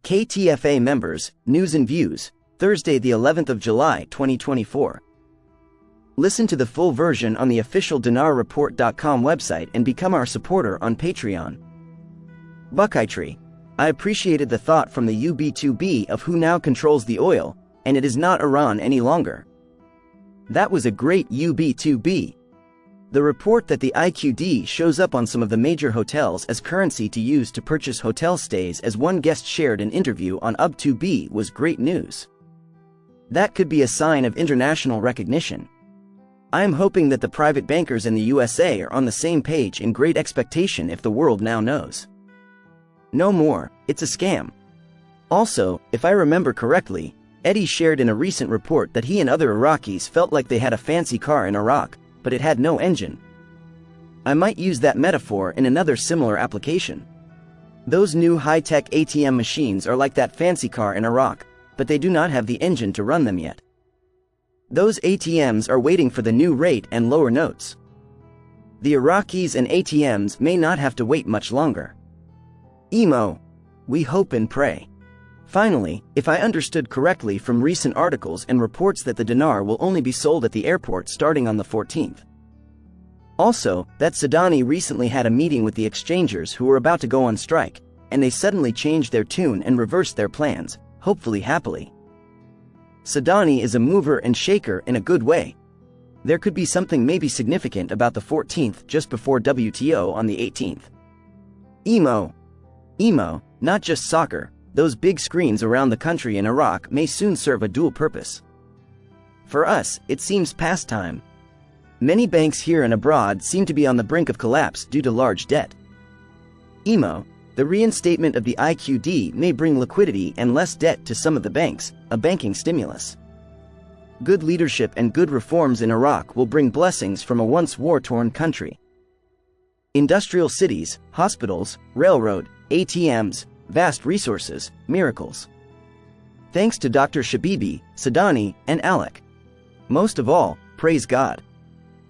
KTFA members, news and views, Thursday the 11th of July 2024. Listen to the full version on the official dinarreport.com website and become our supporter on Patreon. Buckeye Tree. I appreciated the thought from the UB2B of who now controls the oil, and it is not Iran any longer. That was a great UB2B. The report that the IQD shows up on some of the major hotels as currency to use to purchase hotel stays, as one guest shared an interview on UB2B, was great news. That could be a sign of international recognition. I am hoping that the private bankers in the USA are on the same page in great expectation if the world now knows. No more, it's a scam. Also, if I remember correctly, Eddie shared in a recent report that he and other Iraqis felt like they had a fancy car in Iraq, but it had no engine. I might use that metaphor in another similar application. Those new high-tech ATM machines are like that fancy car in Iraq, but they do not have the engine to run them yet. Those ATMs are waiting for the new rate and lower notes. The Iraqis and ATMs may not have to wait much longer. Emo. We hope and pray. Finally, if I understood correctly from recent articles and reports, that the dinar will only be sold at the airport starting on the 14th. Also, that Sudani recently had a meeting with the exchangers who were about to go on strike, and they suddenly changed their tune and reversed their plans, hopefully happily. Sudani is a mover and shaker in a good way. There could be something maybe significant about the 14th just before WTO on the 18th. Emo, not just soccer. Those big screens around the country in Iraq may soon serve a dual purpose. For us, it seems past time. Many banks here and abroad seem to be on the brink of collapse due to large debt. Emo, the reinstatement of the IQD may bring liquidity and less debt to some of the banks, a banking stimulus. Good leadership and good reforms in Iraq will bring blessings from a once war-torn country. Industrial cities, hospitals, railroad, ATMs, vast resources, miracles. Thanks to Dr. Shabibi, Sudani, and Alec. Most of all, praise God.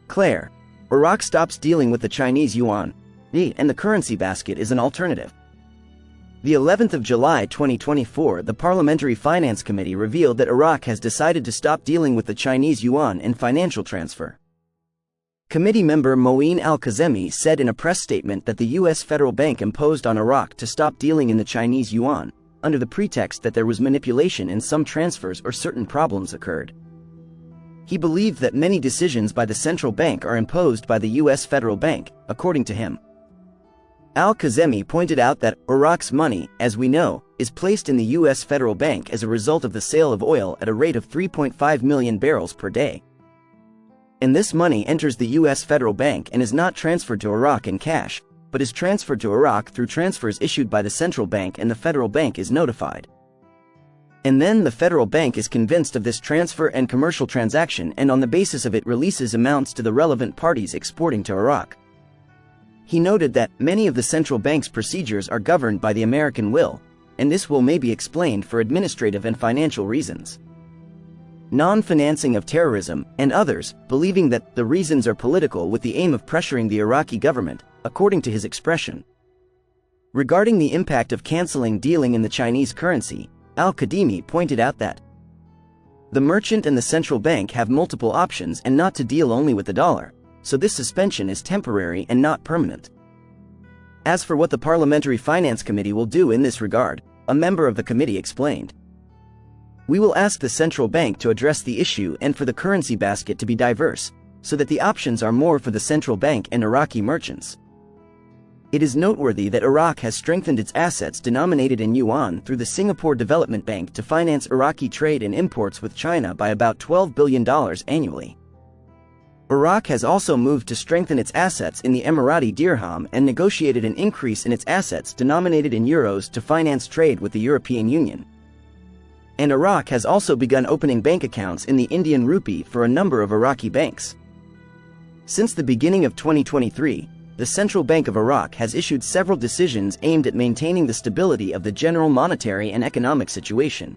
Claire. Iraq stops dealing with the Chinese yuan, and the currency basket is an alternative. The 11th of July 2024, the Parliamentary Finance Committee revealed that Iraq has decided to stop dealing with the Chinese yuan in financial transfer. Committee member Moeen Al-Kazemi said in a press statement that the U.S. Federal Bank imposed on Iraq to stop dealing in the Chinese yuan, under the pretext that there was manipulation in some transfers or certain problems occurred. He believed that many decisions by the central bank are imposed by the U.S. Federal Bank, according to him. Al-Kazemi pointed out that Iraq's money, as we know, is placed in the U.S. Federal Bank as a result of the sale of oil at a rate of 3.5 million barrels per day. And this money enters the U.S. Federal Bank and is not transferred to Iraq in cash, but is transferred to Iraq through transfers issued by the central bank, and the federal bank is notified. And then the federal bank is convinced of this transfer and commercial transaction, and on the basis of it releases amounts to the relevant parties exporting to Iraq. He noted that many of the central bank's procedures are governed by the American will, and this will may be explained for administrative and financial reasons. Non-financing of terrorism, and others, believing that the reasons are political with the aim of pressuring the Iraqi government, according to his expression. Regarding the impact of canceling dealing in the Chinese currency, Al-Kadimi pointed out that the merchant and the central bank have multiple options and not to deal only with the dollar, so this suspension is temporary and not permanent. As for what the Parliamentary Finance Committee will do in this regard, a member of the committee explained, "We will ask the central bank to address the issue and for the currency basket to be diverse, so that the options are more for the central bank and Iraqi merchants." It is noteworthy that Iraq has strengthened its assets denominated in yuan through the Singapore Development Bank to finance Iraqi trade and imports with China by about $12 billion annually. Iraq has also moved to strengthen its assets in the Emirati dirham and negotiated an increase in its assets denominated in euros to finance trade with the European Union. And Iraq has also begun opening bank accounts in the Indian rupee for a number of Iraqi banks. Since the beginning of 2023, the Central Bank of Iraq has issued several decisions aimed at maintaining the stability of the general monetary and economic situation,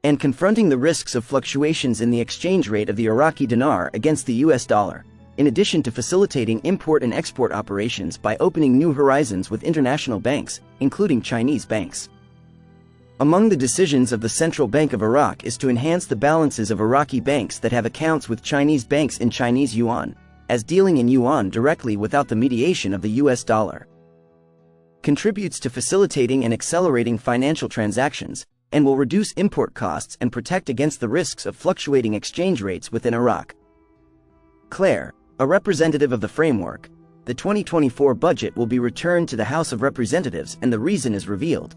and confronting the risks of fluctuations in the exchange rate of the Iraqi dinar against the US dollar, in addition to facilitating import and export operations by opening new horizons with international banks, including Chinese banks. Among the decisions of the Central Bank of Iraq is to enhance the balances of Iraqi banks that have accounts with Chinese banks in Chinese yuan, as dealing in yuan directly without the mediation of the US dollar contributes to facilitating and accelerating financial transactions, and will reduce import costs and protect against the risks of fluctuating exchange rates within Iraq. Claire, a representative of the framework, the 2024 budget will be returned to the House of Representatives and the reason is revealed.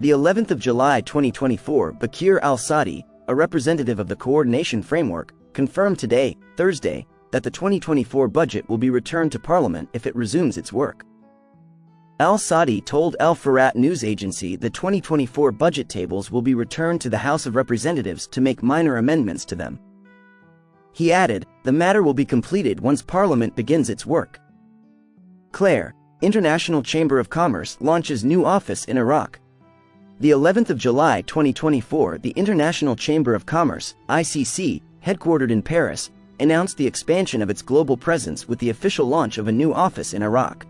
The 11th of July 2024, Bakir al-Sadi, a representative of the coordination framework, confirmed today, Thursday, that the 2024 budget will be returned to Parliament if it resumes its work. Al-Sadi told Al-Farat news agency the 2024 budget tables will be returned to the House of Representatives to make minor amendments to them. He added, the matter will be completed once Parliament begins its work. Claire, International Chamber of Commerce launches new office in Iraq. The 11th of July 2024, the International Chamber of Commerce, ICC, headquartered in Paris, announced the expansion of its global presence with the official launch of a new office in Iraq.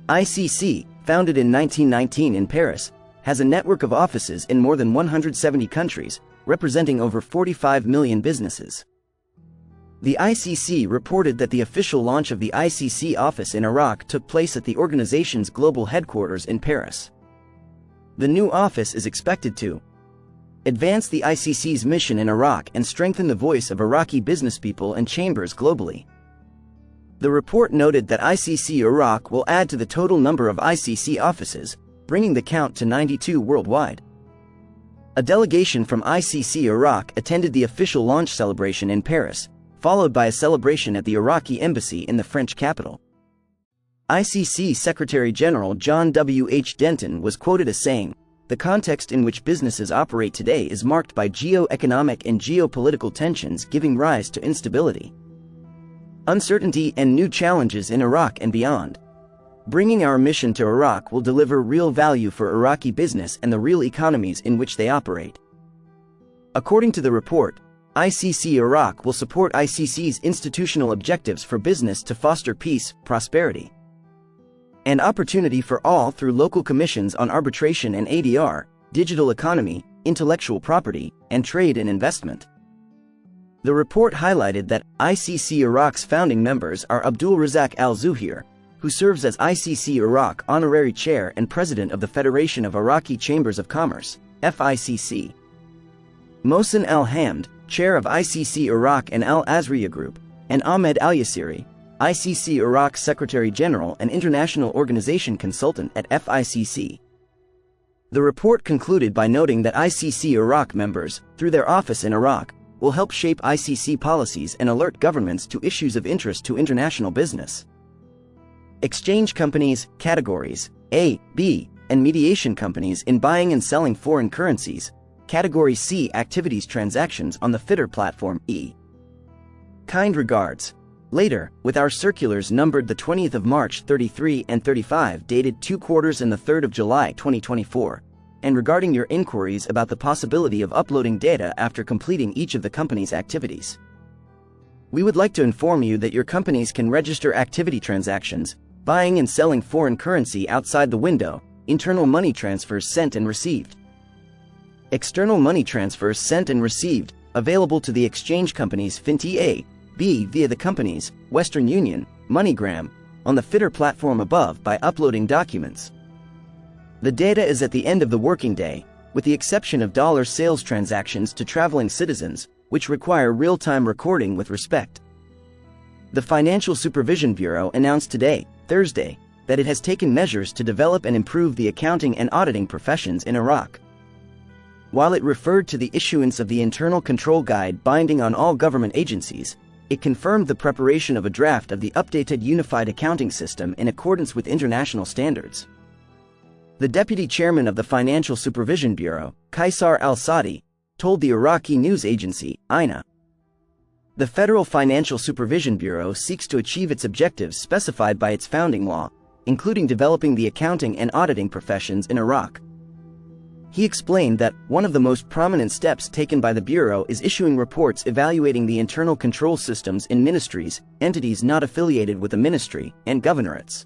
ICC, founded in 1919 in Paris, has a network of offices in more than 170 countries, representing over 45 million businesses. The ICC reported that the official launch of the ICC office in Iraq took place at the organization's global headquarters in Paris. The new office is expected to advance the ICC's mission in Iraq and strengthen the voice of Iraqi businesspeople and chambers globally. The report noted that ICC Iraq will add to the total number of ICC offices, bringing the count to 92 worldwide. A delegation from ICC Iraq attended the official launch celebration in Paris, followed by a celebration at the Iraqi embassy in the French capital. ICC Secretary General John W. H. Denton was quoted as saying, "The context in which businesses operate today is marked by geo-economic and geopolitical tensions giving rise to instability, uncertainty and new challenges in Iraq and beyond. Bringing our mission to Iraq will deliver real value for Iraqi business and the real economies in which they operate." According to the report, ICC Iraq will support ICC's institutional objectives for business to foster peace, prosperity, and opportunity for all through local commissions on arbitration and ADR, digital economy, intellectual property, and trade and investment. The report highlighted that ICC Iraq's founding members are Abdul Razak al-Zuhair, who serves as ICC Iraq Honorary Chair and President of the Federation of Iraqi Chambers of Commerce, FICC; Mohsen al-Hamd, Chair of ICC Iraq and Al-Azriya Group; and Ahmed al-Yassiri, ICC Iraq Secretary General and International Organization Consultant at FICC. The report concluded by noting that ICC Iraq members, through their office in Iraq, will help shape ICC policies and alert governments to issues of interest to international business. Exchange companies, categories A, B, and mediation companies in buying and selling foreign currencies, Category C activities transactions on the FITR platform E. Kind regards. Later, with our circulars numbered the 20th of March 33 and 35 dated 2 quarters and the 3rd of July 2024, and regarding your inquiries about the possibility of uploading data after completing each of the company's activities. We would like to inform you that your companies can register activity transactions, buying and selling foreign currency outside the window, internal money transfers sent and received, external money transfers sent and received, available to the exchange companies FINTI A, B via the companies Western Union, MoneyGram, on the FITR platform above by uploading documents. The data is at the end of the working day, with the exception of dollar sales transactions to traveling citizens, which require real-time recording with respect. The Financial Supervision Bureau announced today, Thursday, that it has taken measures to develop and improve the accounting and auditing professions in Iraq. While it referred to the issuance of the Internal Control Guide binding on all government agencies, it confirmed the preparation of a draft of the updated Unified Accounting System in accordance with international standards. The deputy chairman of the Financial Supervision Bureau, Qaisar al-Sadi, told the Iraqi news agency, INA, "The Federal Financial Supervision Bureau seeks to achieve its objectives specified by its founding law, including developing the accounting and auditing professions in Iraq." He explained that one of the most prominent steps taken by the Bureau is issuing reports evaluating the internal control systems in ministries, entities not affiliated with a ministry, and governorates.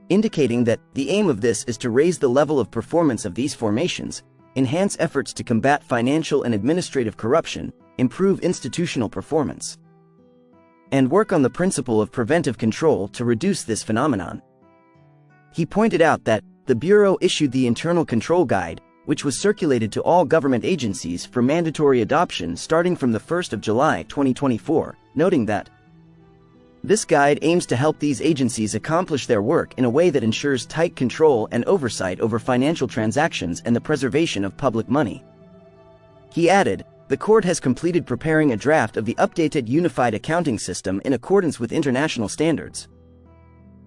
indicating that the aim of this is to raise the level of performance of these formations, enhance efforts to combat financial and administrative corruption, improve institutional performance, and work on the principle of preventive control to reduce this phenomenon. He pointed out that the Bureau issued the Internal Control Guide, which was circulated to all government agencies for mandatory adoption starting from the 1st of July 2024, noting that this guide aims to help these agencies accomplish their work in a way that ensures tight control and oversight over financial transactions and the preservation of public money. He added, the court has completed preparing a draft of the updated Unified Accounting System in accordance with international standards.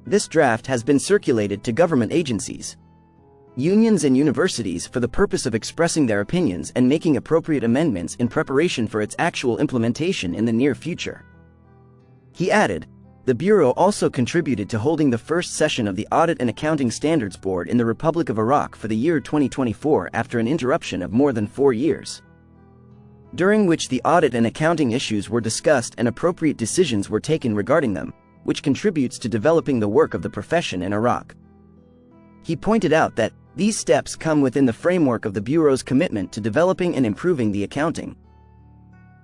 This draft has been circulated to government agencies, unions and universities for the purpose of expressing their opinions and making appropriate amendments in preparation for its actual implementation in the near future. He added, the Bureau also contributed to holding the first session of the Audit and Accounting Standards Board in the Republic of Iraq for the year 2024 after an interruption of more than 4 years, during which the audit and accounting issues were discussed and appropriate decisions were taken regarding them, which contributes to developing the work of the profession in Iraq. He pointed out that these steps come within the framework of the Bureau's commitment to developing and improving the accounting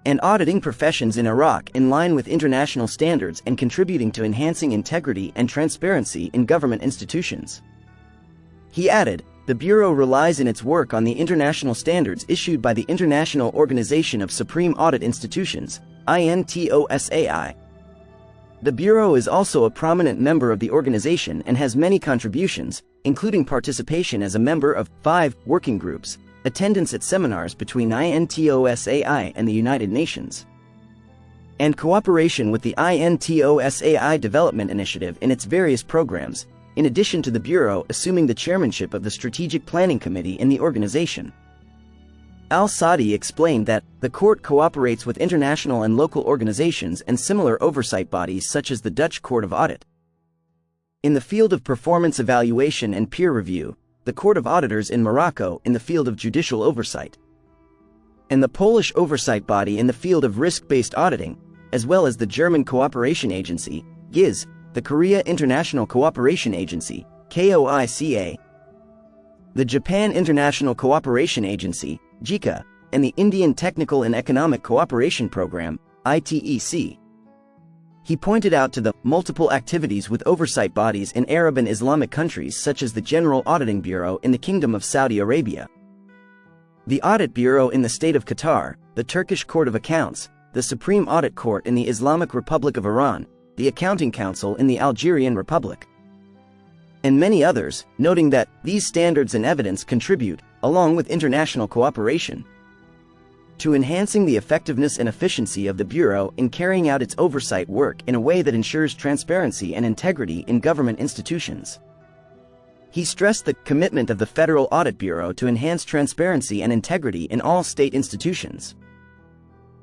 and auditing professions in Iraq in line with international standards and contributing to enhancing integrity and transparency in government institutions. He added, the Bureau relies in its work on the international standards issued by the International Organization of Supreme Audit Institutions, INTOSAI. The Bureau is also a prominent member of the organization and has many contributions, including participation as a member of 5 working groups, attendance at seminars between INTOSAI and the United Nations, and cooperation with the INTOSAI Development Initiative in its various programs, in addition to the Bureau assuming the chairmanship of the Strategic Planning Committee in the organization. Al-Sadi explained that the court cooperates with international and local organizations and similar oversight bodies such as the Dutch Court of Audit in the field of performance evaluation and peer review, the Court of Auditors in Morocco in the field of judicial oversight, and the Polish oversight body in the field of risk-based auditing, as well as the German Cooperation Agency, GIZ, the Korea International Cooperation Agency, KOICA, the Japan International Cooperation Agency, JICA, and the Indian Technical and Economic Cooperation Program, ITEC. He pointed out to the multiple activities with oversight bodies in Arab and Islamic countries such as the General Auditing Bureau in the Kingdom of Saudi Arabia, the Audit Bureau in the State of Qatar, the Turkish Court of Accounts, the Supreme Audit Court in the Islamic Republic of Iran, the Accounting Council in the Algerian Republic, and many others, noting that these standards and evidence contribute, along with international cooperation, to enhancing the effectiveness and efficiency of the Bureau in carrying out its oversight work in a way that ensures transparency and integrity in government institutions. He stressed the commitment of the Federal Audit Bureau to enhance transparency and integrity in all state institutions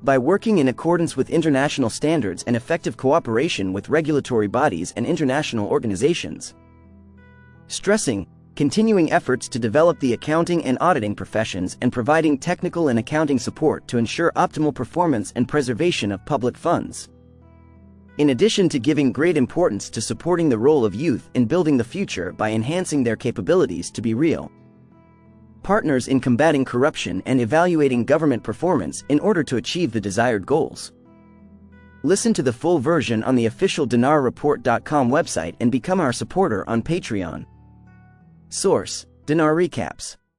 by working in accordance with international standards and effective cooperation with regulatory bodies and international organizations, stressing continuing efforts to develop the accounting and auditing professions and providing technical and accounting support to ensure optimal performance and preservation of public funds. In addition to giving great importance to supporting the role of youth in building the future by enhancing their capabilities to be real partners in combating corruption and evaluating government performance in order to achieve the desired goals. Listen to the full version on the official dinarreport.com website and become our supporter on Patreon. Source: Dinar Recaps.